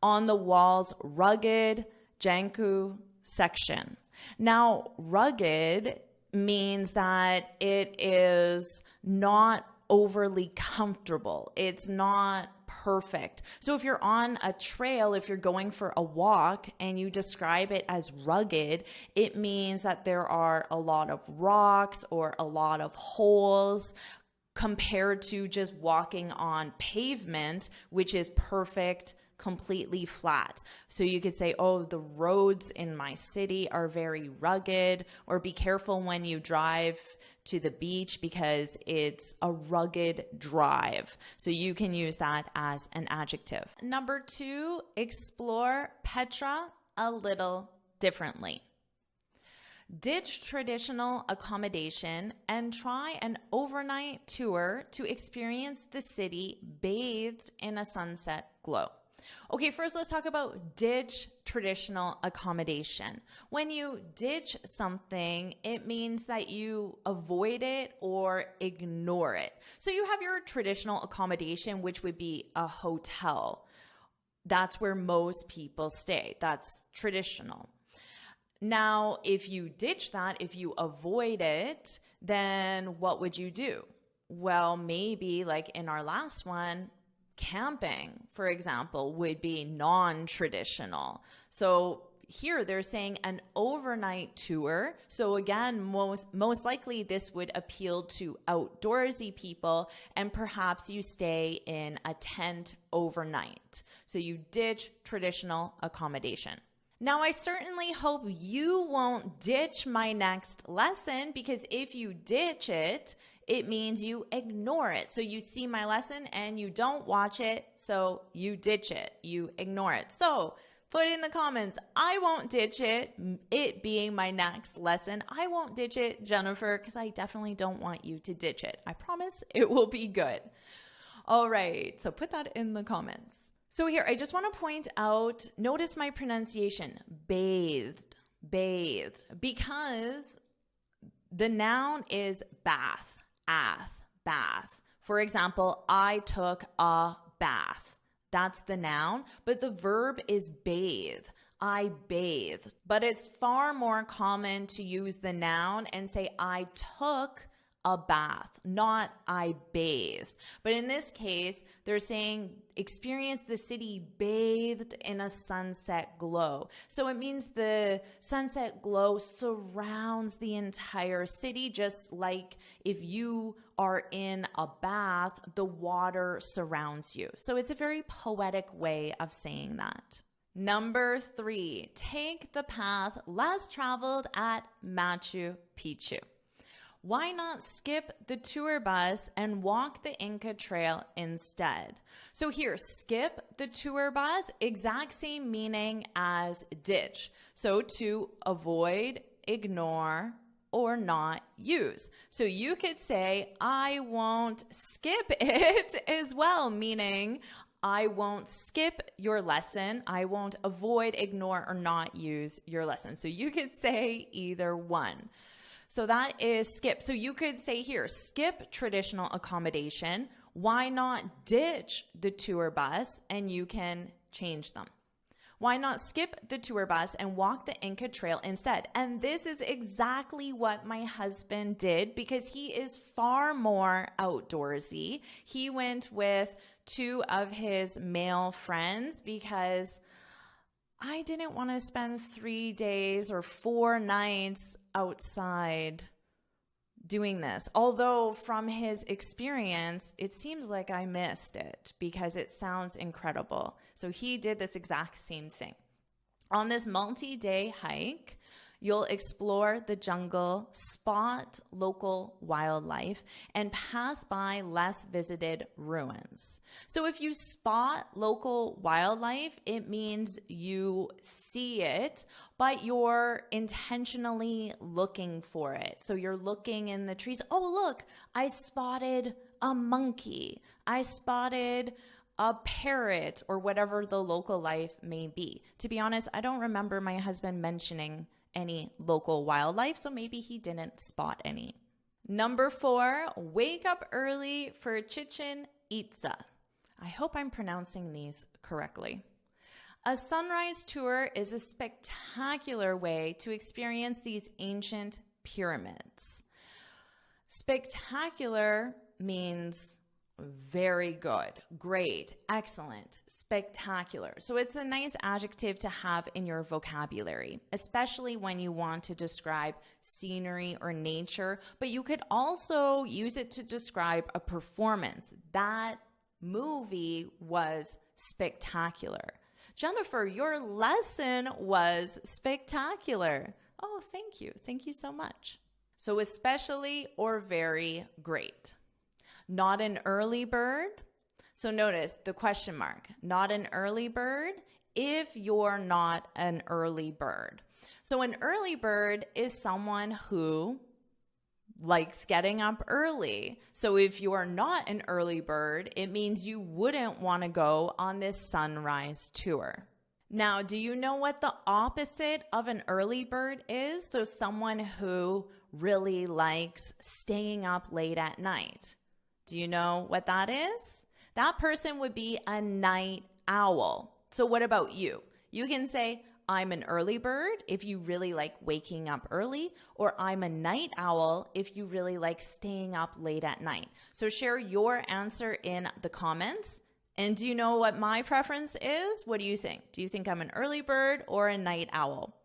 On the walls, rugged, janku section. Now, rugged means that it is not overly comfortable. It's not perfect. So if you're on a trail, if you're going for a walk and you describe it as rugged, it means that there are a lot of rocks or a lot of holes compared to just walking on pavement, which is perfect, completely flat. So you could say, oh, the roads in my city are very rugged, or be careful when you drive to the beach because it's a rugged drive. So you can use that as an adjective. Number 2, explore Petra a little differently. Ditch traditional accommodation and try an overnight tour to experience the city bathed in a sunset glow. Okay, first let's talk about ditch traditional accommodation. When you ditch something, it means that you avoid it or ignore it. So you have your traditional accommodation, which would be a hotel. That's where most people stay. That's traditional. Now, if you ditch that, if you avoid it, then what would you do? Well, maybe like in our last one, camping, for example, would be non-traditional. So here they're saying an overnight tour. So again, most likely this would appeal to outdoorsy people, and perhaps you stay in a tent overnight. So you ditch traditional accommodation. Now, I certainly hope you won't ditch my next lesson, because if you ditch it, it means you ignore it. So you see my lesson and you don't watch it, so you ditch it, you ignore it. So put in the comments, I won't ditch it, it being my next lesson. I won't ditch it, Jennifer, because I definitely don't want you to ditch it. I promise it will be good. All right, so put that in the comments. So here, I just want to point out, notice my pronunciation, bathed, because the noun is bath, bath. For example, I took a bath. That's the noun, but the verb is bathe. I bathed. But it's far more common to use the noun and say I took a bath, not I bathed. But in this case, they're saying experience the city bathed in a sunset glow. So it means the sunset glow surrounds the entire city, just like if you are in a bath, the water surrounds you. So it's a very poetic way of saying that. Number 3, take the path less traveled at Machu Picchu. Why not skip the tour bus and walk the Inca Trail instead? So here, skip the tour bus, exact same meaning as ditch. So to avoid, ignore, or not use. So you could say, I won't skip it as well, meaning I won't skip your lesson. I won't avoid, ignore, or not use your lesson. So you could say either one. So that is skip. So you could say here, skip traditional accommodation. Why not ditch the tour bus and you can change them? Why not skip the tour bus and walk the Inca Trail instead? And this is exactly what my husband did because he is far more outdoorsy. He went with 2 of his male friends because I didn't want to spend 3 days or 4 nights outside doing this. Although from his experience, it seems like I missed it because it sounds incredible. So he did this exact same thing. On this multi-day hike, you'll explore the jungle, spot local wildlife, and pass by less visited ruins. So if you spot local wildlife, it means you see it, but you're intentionally looking for it. So you're looking in the trees. Oh, look, I spotted a monkey. I spotted a parrot, or whatever the local life may be. To be honest, I don't remember my husband mentioning any local wildlife, so maybe he didn't spot any. Number 4, wake up early for Chichen Itza. I hope I'm pronouncing these correctly. A sunrise tour is a spectacular way to experience these ancient pyramids. Spectacular means very good, great, excellent, spectacular. So it's a nice adjective to have in your vocabulary, especially when you want to describe scenery or nature, but you could also use it to describe a performance. That movie was spectacular. Jennifer, your lesson was spectacular. Oh, thank you. Thank you so much. So especially or very great. Not an early bird. So notice the question mark, not an early bird if you're not an early bird. So an early bird is someone who likes getting up early. So if you are not an early bird, it means you wouldn't want to go on this sunrise tour. Now, do you know what the opposite of an early bird is? So someone who really likes staying up late at night. Do you know what that is? That person would be a night owl. So what about you? You can say, I'm an early bird if you really like waking up early, or I'm a night owl if you really like staying up late at night. So share your answer in the comments. And do you know what my preference is? What do you think? Do you think I'm an early bird or a night owl?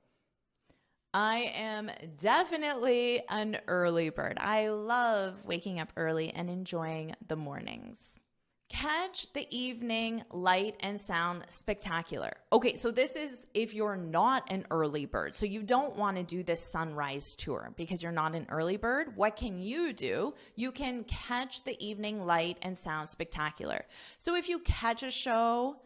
I am definitely an early bird. I love waking up early and enjoying the mornings. Catch the evening light and sound spectacular. Okay, so this is if you're not an early bird. So you don't want to do this sunrise tour because you're not an early bird. What can you do? You can catch the evening light and sound spectacular. So if you catch a show,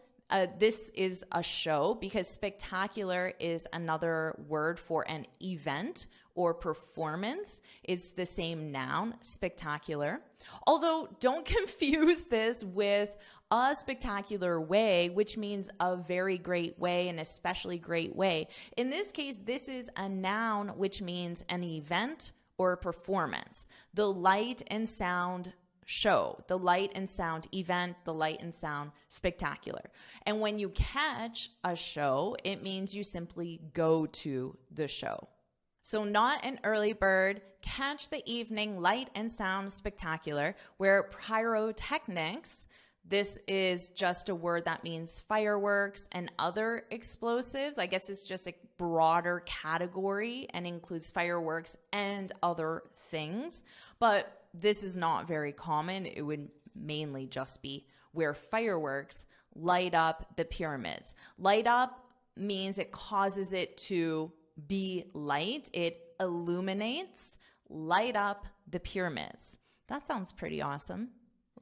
this is a show because spectacular is another word for an event or performance. It's the same noun, spectacular. Although don't confuse this with a spectacular way, which means a very great way, an especially great way. In this case, this is a noun, which means an event or a performance. The light and sound show, the light and sound event, the light and sound spectacular. And when you catch a show, it means you simply go to the show. So not an early bird, catch the evening light and sound spectacular, where pyrotechnics, this is just a word that means fireworks and other explosives. I guess it's just a broader category and includes fireworks and other things. But this is not very common. It would mainly just be where fireworks light up the pyramids. Light up means it causes it to be light. It illuminates, light up the pyramids. That sounds pretty awesome.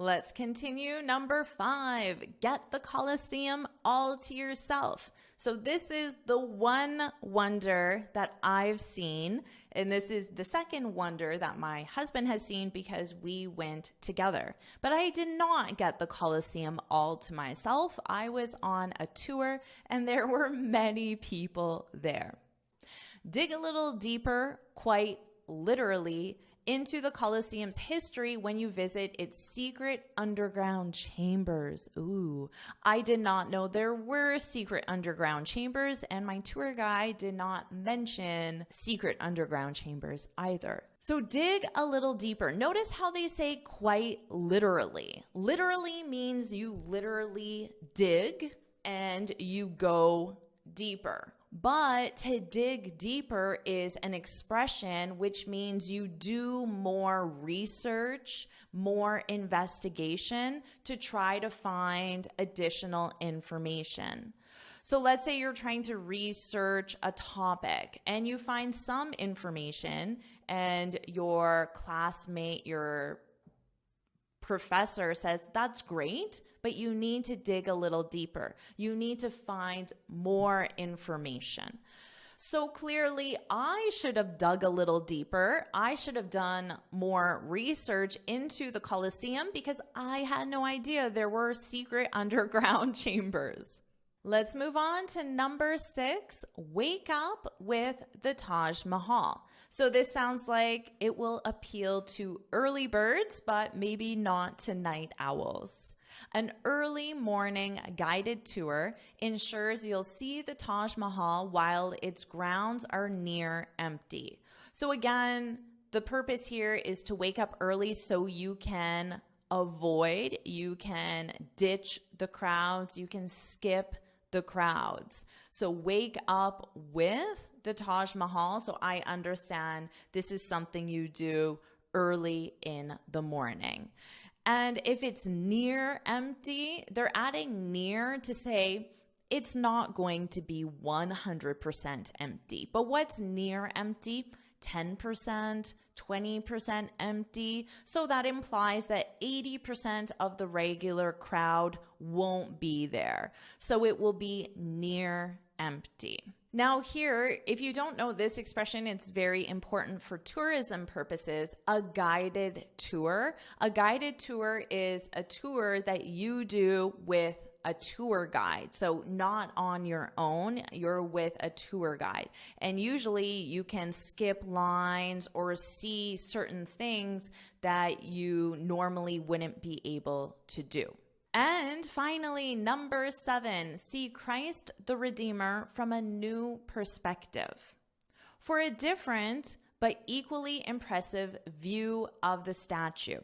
Let's continue. Number 5, get the Colosseum all to yourself. So this is the one wonder that I've seen, and this is the second wonder that my husband has seen because we went together. But I did not get the Colosseum all to myself. I was on a tour and there were many people there. Dig a little deeper, quite literally, into the Colosseum's history when you visit its secret underground chambers. Ooh, I did not know there were secret underground chambers, and my tour guide did not mention secret underground chambers either. So dig a little deeper. Notice how they say quite literally. Literally means you literally dig and you go deeper. But to dig deeper is an expression which means you do more research, more investigation to try to find additional information. So let's say you're trying to research a topic and you find some information and your classmate, your professor says, that's great, but you need to dig a little deeper. You need to find more information. So clearly, I should have dug a little deeper. I should have done more research into the Colosseum because I had no idea there were secret underground chambers. Let's move on to number 6, wake up with the Taj Mahal. So this sounds like it will appeal to early birds, but maybe not to night owls. An early morning guided tour ensures you'll see the Taj Mahal while its grounds are near empty. So again, the purpose here is to wake up early so you can avoid, you can ditch the crowds, you can skip the crowds. So wake up with the Taj Mahal. So I understand this is something you do early in the morning. And if it's near empty, they're adding near to say it's not going to be 100% empty. But what's near empty? 10%, 20% empty. So that implies that 80% of the regular crowd won't be there. So it will be near empty. Now here, if you don't know this expression, it's very important for tourism purposes, a guided tour. A guided tour is a tour that you do with a tour guide. So not on your own, you're with a tour guide. And usually you can skip lines or see certain things that you normally wouldn't be able to do. And finally, number 7, see Christ the Redeemer from a new perspective. For a different but equally impressive view of the statue.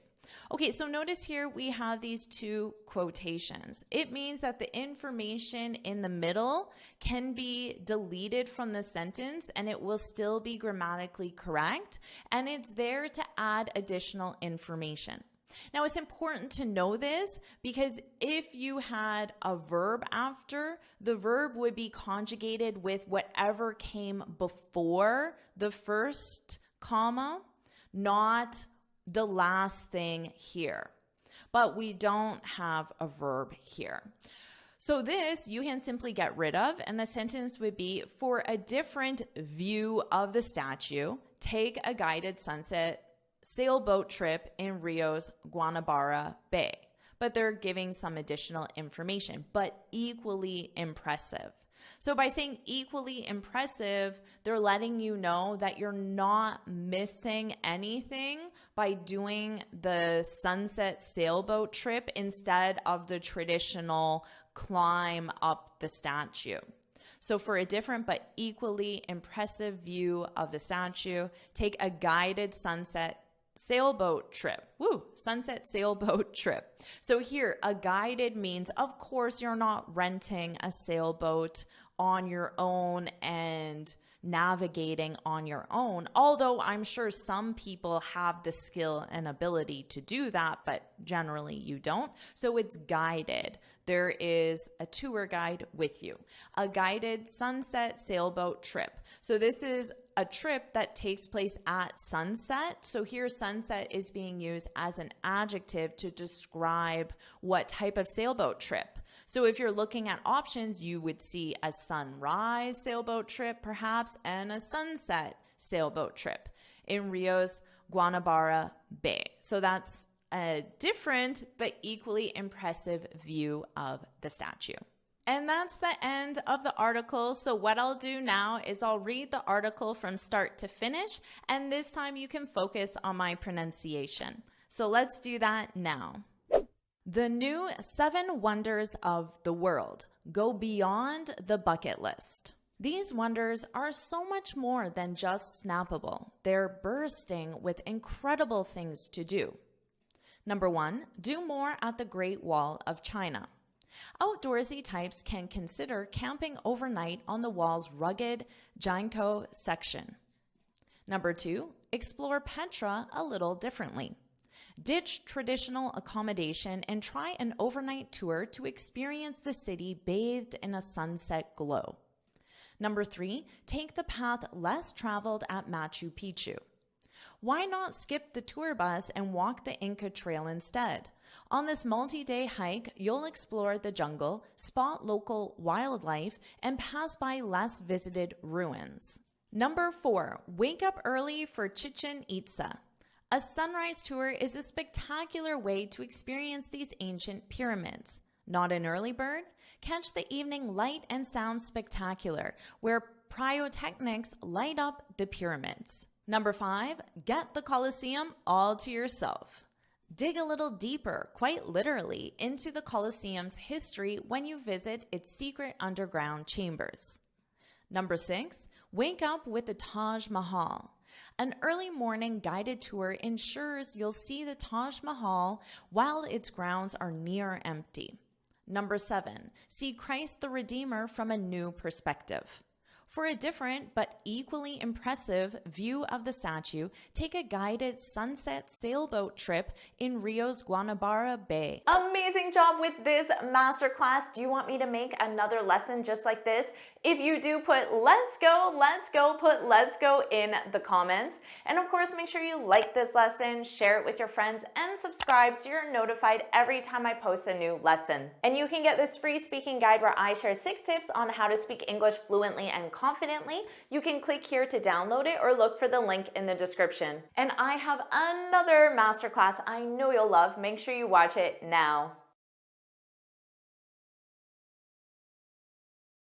Okay, so notice here we have these 2 quotations. It means that the information in the middle can be deleted from the sentence and it will still be grammatically correct, and it's there to add additional information. Now, it's important to know this because if you had a verb after, the verb would be conjugated with whatever came before the first comma, not the last thing here. But we don't have a verb here. So this you can simply get rid of, and the sentence would be, for a different view of the statue, take a guided sunset sailboat trip in Rio's Guanabara Bay. But they're giving some additional information, but equally impressive. So by saying equally impressive, they're letting you know that you're not missing anything by doing the sunset sailboat trip instead of the traditional climb up the statue. So for a different but equally impressive view of the statue, take a guided sunset sailboat trip. Woo, sunset sailboat trip. So here, a guided means, of course, you're not renting a sailboat on your own and navigating on your own, although I'm sure some people have the skill and ability to do that, but generally you don't. So it's guided. There is a tour guide with you. A guided sunset sailboat trip. So this is a trip that takes place at sunset. So here sunset is being used as an adjective to describe what type of sailboat trip. So if you're looking at options, you would see a sunrise sailboat trip perhaps and a sunset sailboat trip in Rio's Guanabara Bay. So that's a different but equally impressive view of the statue. And that's the end of the article. So what I'll do now is I'll read the article from start to finish, and this time you can focus on my pronunciation. So let's do that now. The new 7 wonders of the world go beyond the bucket list. These wonders are so much more than just snappable. They're bursting with incredible things to do. Number 1, do more at the Great Wall of China. Outdoorsy types can consider camping overnight on the wall's rugged Jiankou section. Number 2, explore Petra a little differently. Ditch traditional accommodation and try an overnight tour to experience the city bathed in a sunset glow. Number 3, take the path less traveled at Machu Picchu. Why not skip the tour bus and walk the Inca Trail instead? On this multi-day hike, you'll explore the jungle, spot local wildlife, and pass by less visited ruins. Number 4, wake up early for Chichen Itza. A sunrise tour is a spectacular way to experience these ancient pyramids. Not an early bird? Catch the evening light and sound spectacular, where pyrotechnics light up the pyramids. Number 5, get the Colosseum all to yourself. Dig a little deeper, quite literally, into the Colosseum's history when you visit its secret underground chambers. Number 6, wake up with the Taj Mahal. An early morning guided tour ensures you'll see the Taj Mahal while its grounds are near empty. Number 7, see Christ the Redeemer from a new perspective. For a different but equally impressive view of the statue, take a guided sunset sailboat trip in Rio's Guanabara Bay. Amazing job with this masterclass. Do you want me to make another lesson just like this? If you do, put let's go, put let's go in the comments. And of course, make sure you like this lesson, share it with your friends, and subscribe so you're notified every time I post a new lesson. And you can get this free speaking guide where I share 6 tips on how to speak English fluently and confidently. You can click here to download it or look for the link in the description. And I have another masterclass I know you'll love. Make sure you watch it now.